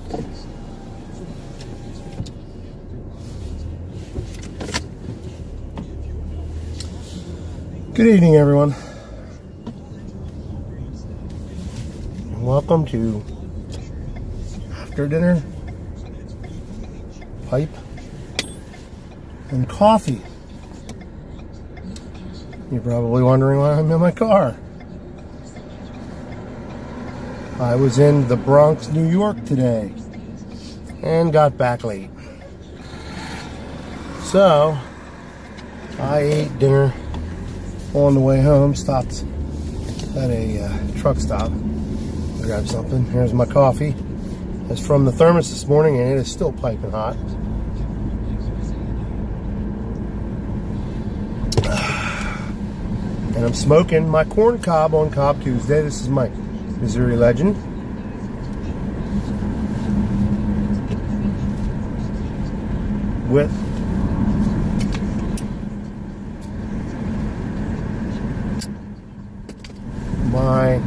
Good evening, everyone. Welcome to after dinner pipe and coffee. You're probably wondering why I'm in my car. I was in the Bronx, New York today and got back late. So I ate dinner on the way home, stopped at a truck stop, grabbed something. Here's my coffee. It's from the thermos this morning and it is still piping hot. And I'm smoking my corn cob on Cob Tuesday. This is my Missouri Legend. With my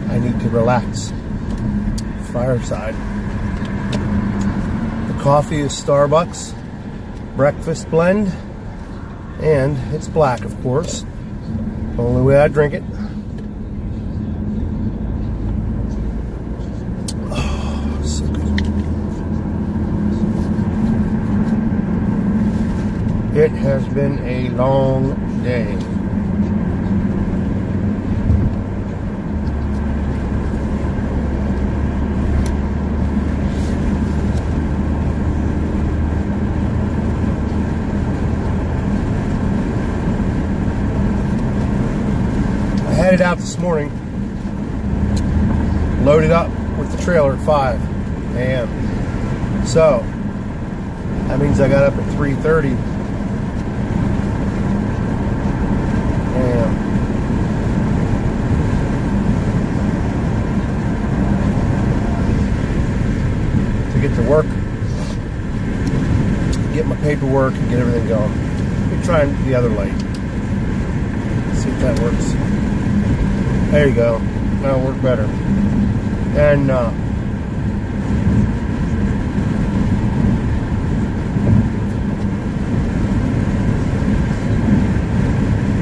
I need to relax fireside. The coffee is Starbucks breakfast blend, and it's black, of course. Only way I drink it. Oh, so good. It has been a long day. Headed out this morning, loaded up with the trailer at 5 a.m. So that means I got up at 3:30 a.m. to get to work, get my paperwork, and get everything going. Let me try the other light. See if that works. There you go. That'll work better. And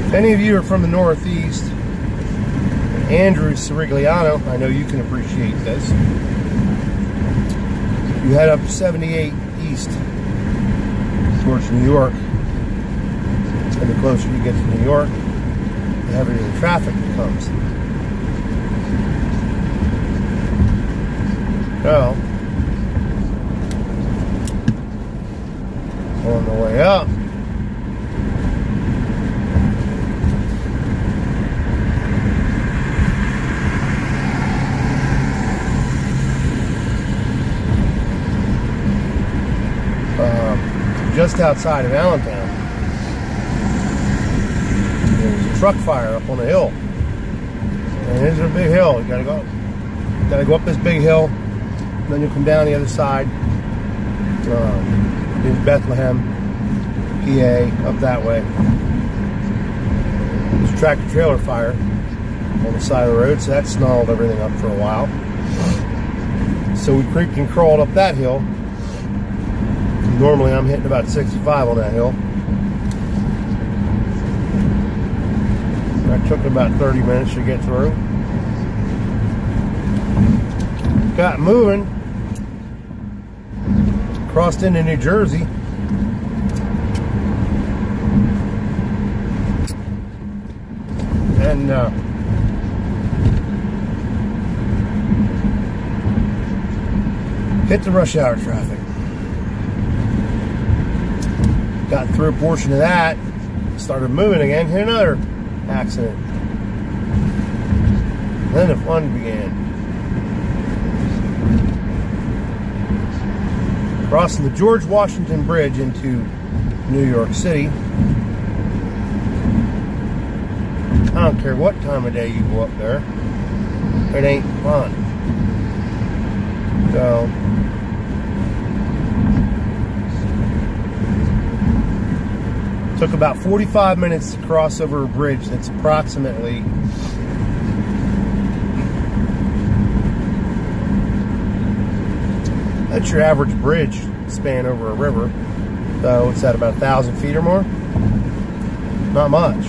if any of you are from the Northeast, Andrew Sirigliano, I know you can appreciate this. You head up 78 east towards New York, and the closer you get to New York, the heavier the traffic becomes. So, on the way up, just outside of Allentown, there's a truck fire up on a hill, and it's a big hill. You gotta go up this big hill. Then you'll come down the other side in Bethlehem, PA, up that way. There's a tractor trailer fire on the side of the road, so that snarled everything up for a while. So we creeped and crawled up that hill. Normally I'm hitting about 65 on that hill. That took about 30 minutes to get through. Got moving. Crossed into New Jersey. And hit the rush hour traffic. Got through a portion of that, started moving again, hit another accident. Then the fun began. Crossing the George Washington Bridge into New York City. I don't care what time of day you go up there, it ain't fun. So took about 45 minutes to cross over a bridge that's approximately That's your average bridge span over a river. So it's at about 1,000 feet or more. Not much.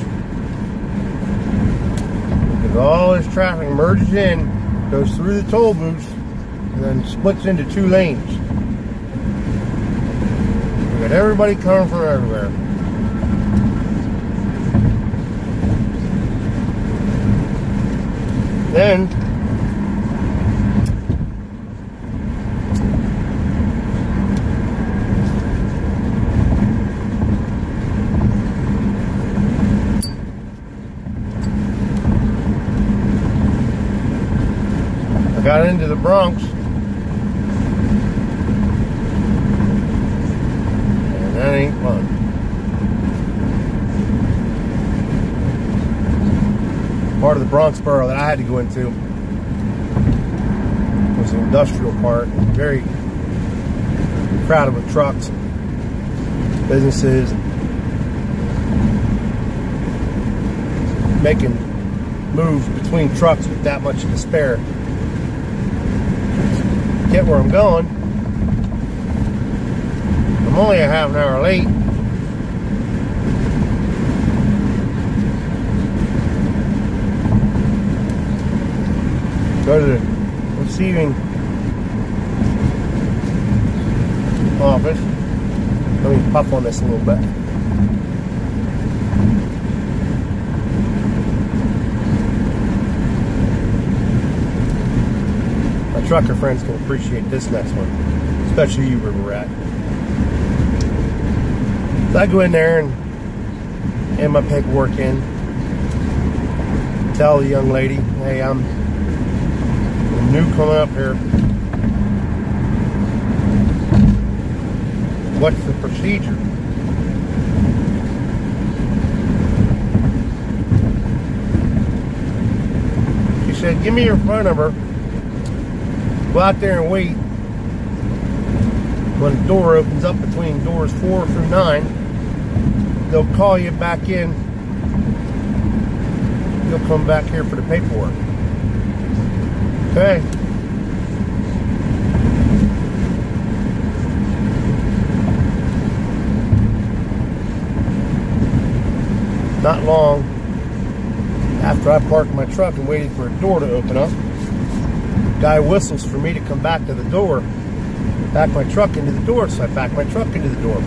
Because all this traffic merges in, goes through the toll booths, and then splits into 2 lanes. We got everybody coming from everywhere. Then I got into the Bronx, and that ain't fun. Part of the Bronx borough that I had to go into was the industrial part, very crowded with trucks, businesses, making moves between trucks with that much to spare. Get where I'm going. I'm only a half an hour late. Go to the receiving office. Let me puff on this a little bit. My trucker friends can appreciate this next one, especially you, River Rat. So I go in there and hand my paperwork in. Tell the young lady, hey, I'm new coming up here. What's the procedure? She said, give me your phone number. Go out there and wait. When the door opens up between doors 4 through 9, they'll call you back in. You'll come back here for the paperwork. Okay. Not long after I parked my truck and waited for a door to open up, guy whistles for me to come back to the door. Back my truck into the door, so I backed my truck into the door.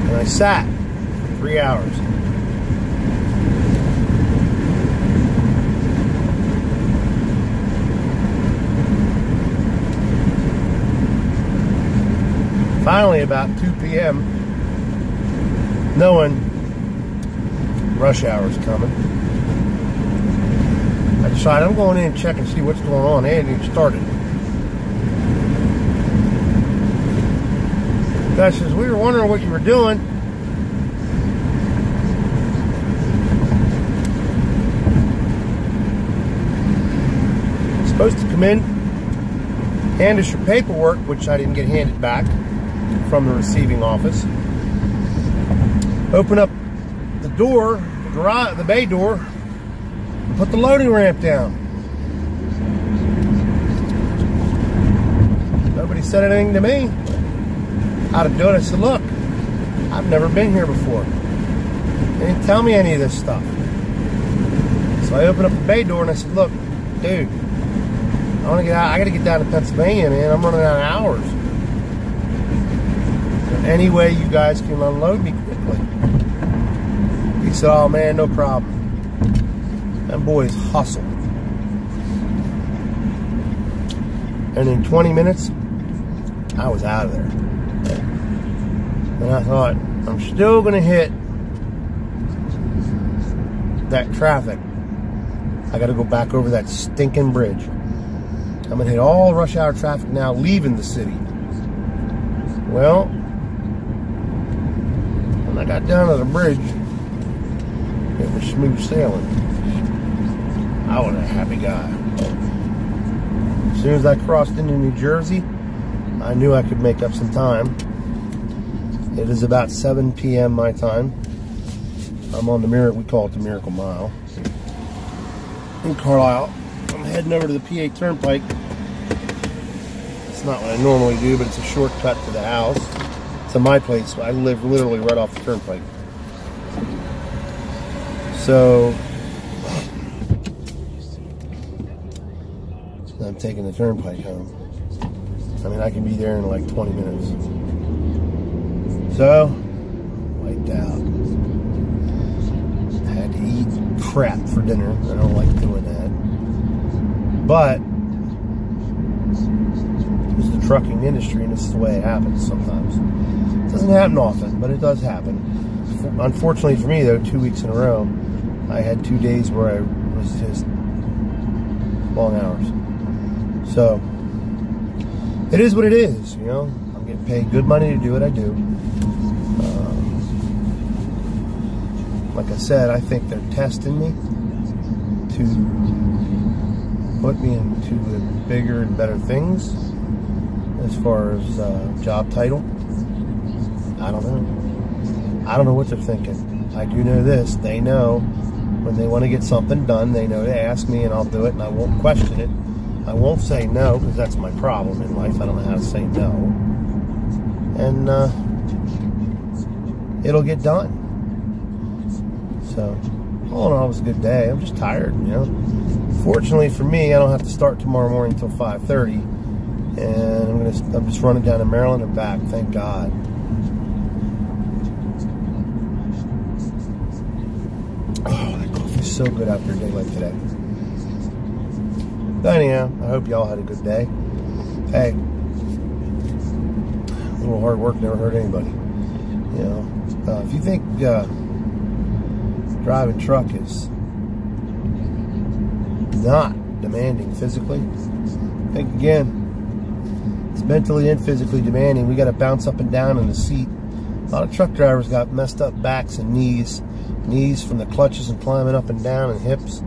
And I sat for 3 hours. Finally, about 2 p.m., knowing rush hour is coming, I decided I'm going in and check and see what's going on. They hadn't even started. The guy says, we were wondering what you were doing. Supposed to come in, hand us your paperwork, which I didn't get handed back from the receiving office. Open up the door, the garage, the bay door, and put the loading ramp down. Nobody said anything to me how to do it. I said, look, I've never been here before. They didn't tell me any of this stuff. So I opened up the bay door and I said, look, dude, I want to get out. I got to get down to Pennsylvania, man. I'm running out of hours. Any way you guys can unload me quickly. He said, oh man, no problem. Them boys hustle. And in 20 minutes, I was out of there. And I thought, I'm still gonna hit that traffic. I gotta go back over that stinking bridge. I'm gonna hit all rush hour traffic now leaving the city. Well, when I got down to the bridge, it was smooth sailing. I was a happy guy. As soon as I crossed into New Jersey, I knew I could make up some time. It is about 7 p.m. my time. I'm on the we call it the Miracle Mile in Carlisle. I'm heading over to the PA Turnpike. not what I normally do, but it's a shortcut to the house, to my place. I live literally right off the turnpike. So I'm taking the turnpike home. I mean, I can be there in like 20 minutes. So, wiped out. I had to eat crap for dinner. I don't like doing that. But it's the trucking industry, and this is the way it happens sometimes. It doesn't happen often, but it does happen. Unfortunately for me, though, 2 weeks in a row, I had 2 days where I was just long hours. So, it is what it is, you know. I'm getting paid good money to do what I do. Like I said, I think they're testing me to put me into the bigger and better things as far as job title. I don't know. I don't know what they're thinking. I do know this. They know when they want to get something done, they know to ask me and I'll do it, and I won't question it. I won't say no, because that's my problem in life. I don't know how to say no. And it'll get done. So, all in all, it was a good day. I'm just tired, you know. Fortunately for me, I don't have to start tomorrow morning until 5:30. And I'm just running down to Maryland and back, thank God. Oh, that coffee's so good after a day like today. But anyhow, I hope y'all had a good day. Hey, a little hard work never hurt anybody. You know, if you think driving truck is not demanding physically, think again. It's mentally and physically demanding. We got to bounce up and down in the seat. A lot of truck drivers got messed up backs and knees from the clutches and climbing up and down, and hips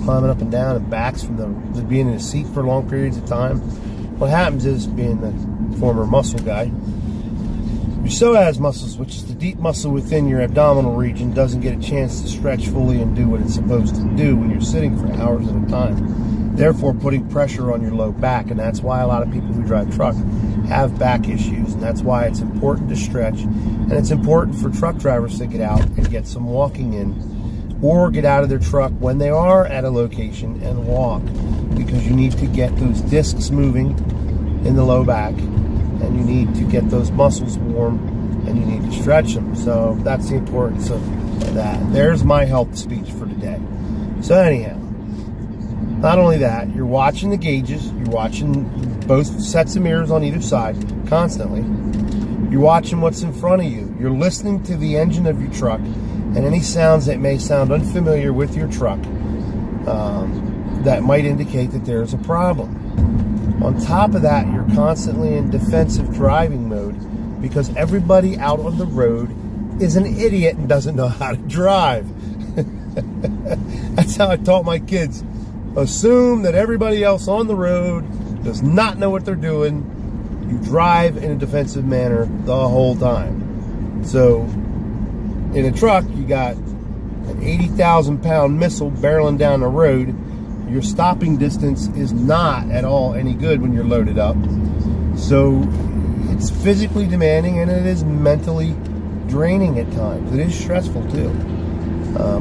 climbing up and down, and backs from the being in the seat for long periods of time. What happens is, being the former muscle guy, your psoas muscles, which is the deep muscle within your abdominal region, doesn't get a chance to stretch fully and do what it's supposed to do when you're sitting for hours at a time, therefore putting pressure on your low back. And that's why a lot of people who drive truck have back issues, and that's why it's important to stretch, and it's important for truck drivers to get out and get some walking in, or get out of their truck when they are at a location and walk, because you need to get those discs moving in the low back, and you need to get those muscles warm, and you need to stretch them. So that's the importance of that. There's my health speech for today. So anyhow, not only that, you're watching the gauges, you're watching both sets of mirrors on either side constantly. You're watching what's in front of you. You're listening to the engine of your truck and any sounds that may sound unfamiliar with your truck that might indicate that there's a problem. On top of that, you're constantly in defensive driving mode, because everybody out on the road is an idiot and doesn't know how to drive. That's how I taught my kids. Assume that everybody else on the road does not know what they're doing. You drive in a defensive manner the whole time. So, in a truck, you got an 80,000-pound missile barreling down the road. Your stopping distance is not at all any good when you're loaded up. So, it's physically demanding, and it is mentally draining at times. It is stressful, too,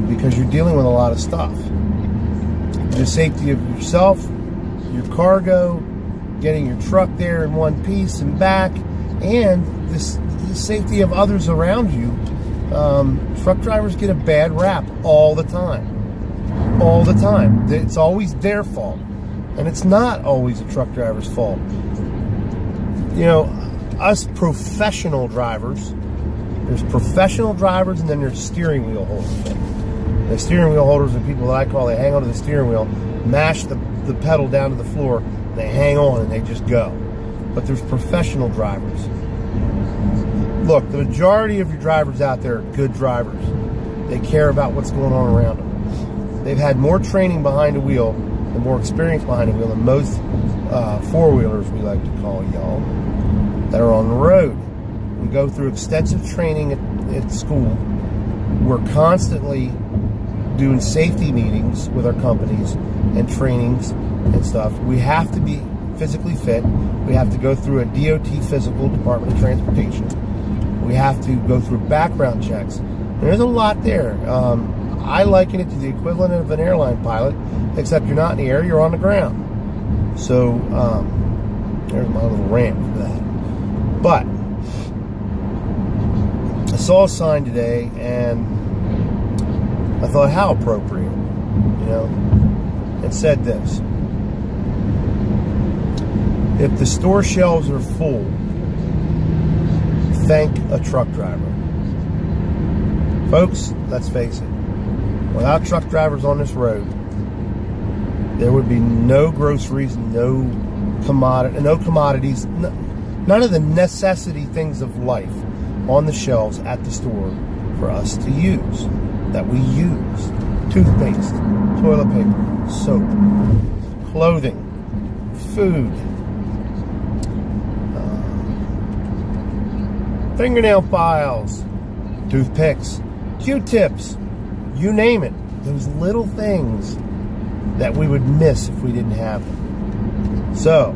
because you're dealing with a lot of stuff. The safety of yourself, your cargo, getting your truck there in one piece and back, and the safety of others around you. Truck drivers get a bad rap all the time. All the time. It's always their fault. And it's not always a truck driver's fault. You know, us professional drivers, there's professional drivers, and then there's steering wheel holders. The steering wheel holders are people that I call, they hang onto the steering wheel, mash the pedal down to the floor, and they hang on and they just go. But there's professional drivers. Look, the majority of your drivers out there are good drivers. They care about what's going on around them. They've had more training behind the wheel and more experience behind the wheel than most four-wheelers, we like to call y'all, that are on the road. We go through extensive training at school. We're constantly doing safety meetings with our companies and trainings and stuff. We have to be physically fit. We have to go through a DOT physical, Department of Transportation. We have to go through background checks. And there's a lot there. I liken it to the equivalent of an airline pilot, except you're not in the air, you're on the ground. So, there's my little rant for that. But, I saw a sign today, and I thought, how appropriate, you know? It said this: if the store shelves are full, thank a truck driver. Folks, let's face it, without truck drivers on this road, there would be no groceries, no commodities, none of the necessity things of life on the shelves at the store for us to use, that we use. Toothpaste, toilet paper, soap, clothing, food, fingernail files, toothpicks, Q-tips, you name it. Those little things that we would miss if we didn't have them. So,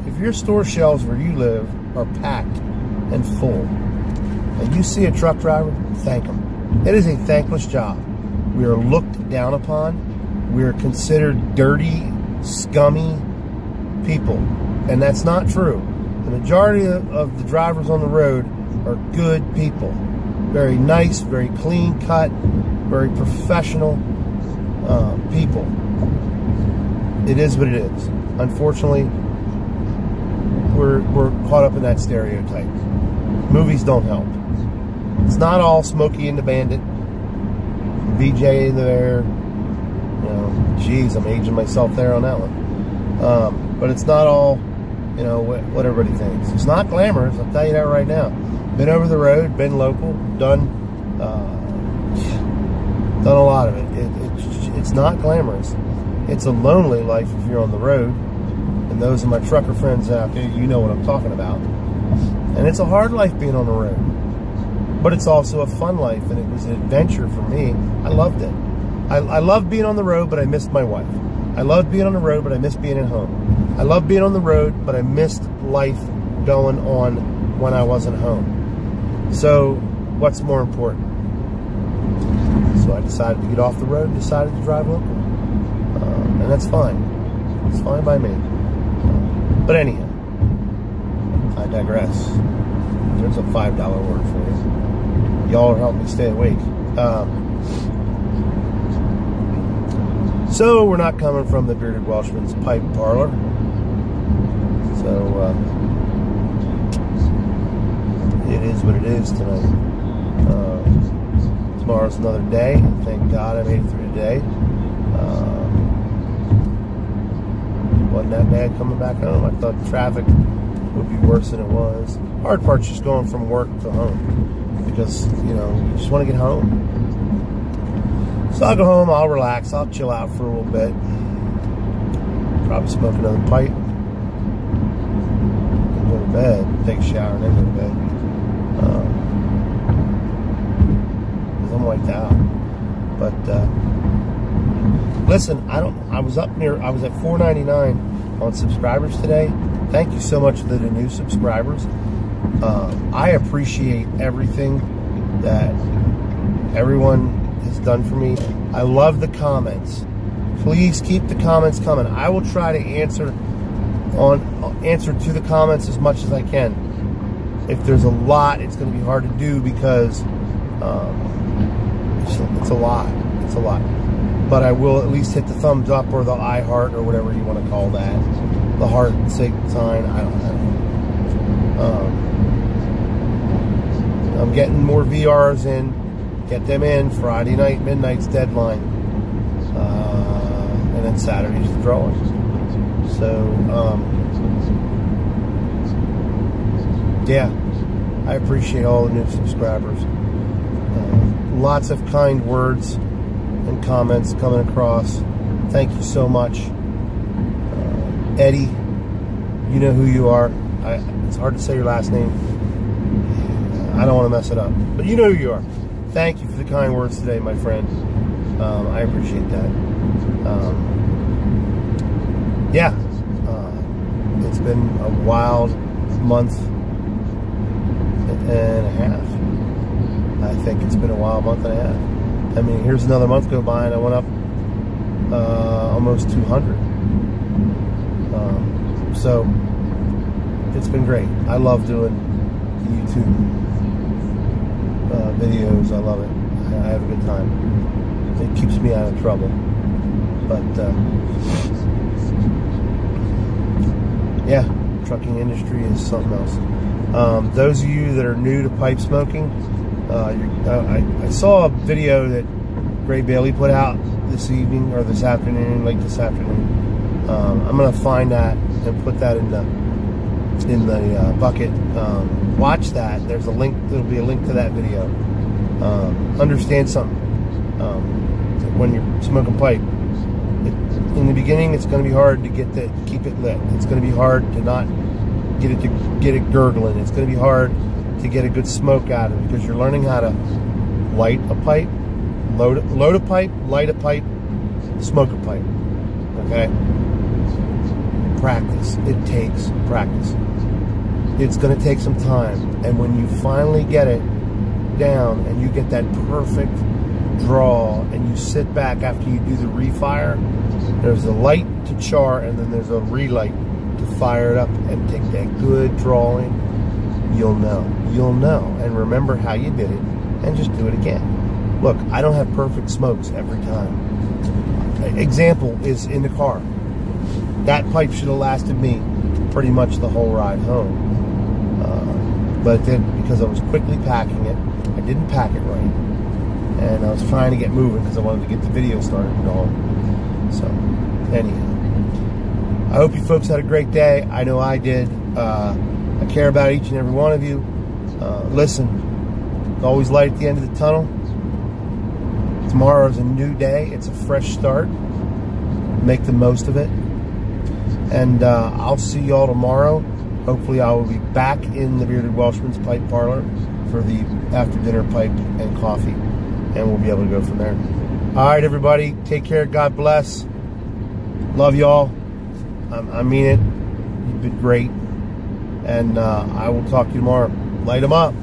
if your store shelves where you live are packed and full, and you see a truck driver, thank them. It is a thankless job. We are looked down upon. We are considered dirty, scummy people. And that's not true. The majority of the drivers on the road are good people. Very nice, very clean cut, very professional people. It is what it is. Unfortunately, we're caught up in that stereotype. Movies don't help. It's not all Smokey and the Bandit, BJ in there. You know, geez, I'm aging myself there on that one. But it's not all, you know, what everybody thinks. It's not glamorous, I'll tell you that right now. Been over the road, been local, done a lot of it. It's not glamorous. It's a lonely life if you're on the road. And those of my trucker friends out there, you know what I'm talking about. And it's a hard life being on the road. But it's also a fun life, and it was an adventure for me. I loved it. I loved being on the road, but I missed my wife. I loved being on the road, but I missed being at home. I loved being on the road, but I missed life going on when I wasn't home. So, what's more important? So I decided to get off the road and decided to drive local. And that's fine. It's fine by me. But anyhow, I digress. There's a $5 word for you. Y'all are helping me stay awake. So we're not coming from the Bearded Welshman's pipe parlor. So it is what it is tonight. Tomorrow's another day. Thank God I made it through today. Wasn't that bad coming back home. I thought the traffic would be worse than it was. Hard part's just going from work to home, because, you know, you just want to get home. So I'll go home, I'll relax, I'll chill out for a little bit. Probably smoke another pipe. And go to bed, take a shower, and then go to bed. Because I'm wiped out. But, listen, I was at 499 on subscribers today. Thank you so much to the new subscribers. I appreciate everything that everyone has done for me. I love the comments. Please keep the comments coming. I will try to answer to the comments as much as I can. If there's a lot, it's going to be hard to do because it's a lot. It's a lot. But I will at least hit the thumbs up or the I heart or whatever you want to call that. The heart sign. I don't know. I'm getting more VRs in. Get them in. Friday night, midnight's deadline. And then Saturday's the drawing. So, yeah. I appreciate all the new subscribers. Lots of kind words and comments coming across. Thank you so much. Eddie, you know who you are. It's hard to say your last name. I don't want to mess it up. But you know who you are. Thank you for the kind words today, my friend. I appreciate that. Yeah. It's been a wild month and a half. I think it's been a wild month and a half. I mean, here's another month go by and I went up almost 200. So it's been great. I love doing YouTube videos. I love it. I have a good time. It keeps me out of trouble. But yeah, trucking industry is something else. Those of you that are new to pipe smoking, I saw a video that Gray Bailey put out this evening or this afternoon, late this afternoon. I'm gonna find that and put that in the bucket. Watch that. There's a link. There'll be a link to that video. Understand something. When you're smoking pipe, in the beginning, it's going to be hard to keep it lit. It's going to be hard to not get it gurgling. It's going to be hard to get a good smoke out of it because you're learning how to light a pipe, load a pipe, light a pipe, smoke a pipe. Okay. Practice. It takes practice. It's going to take some time, and when you finally get it down and you get that perfect draw and you sit back after you do the refire, there's a light to char and then there's a relight to fire it up and take that good drawing. You'll know and remember how you did it and just do it again. Look, I don't have perfect smokes every time. Example is in the car. That pipe should have lasted me pretty much the whole ride home. But it didn't, because I was quickly packing it. I didn't pack it right. And I was trying to get moving because I wanted to get the video started and all. So, anyhow. I hope you folks had a great day. I know I did. I care about each and every one of you. Listen, there's always light at the end of the tunnel. Tomorrow is a new day. It's a fresh start. Make the most of it. And I'll see y'all tomorrow. Hopefully I will be back in the Bearded Welshman's Pipe Parlor for the after dinner pipe and coffee. And we'll be able to go from there. All right, everybody. Take care. God bless. Love y'all. I mean it. You've been great. And I will talk to you tomorrow. Light them up.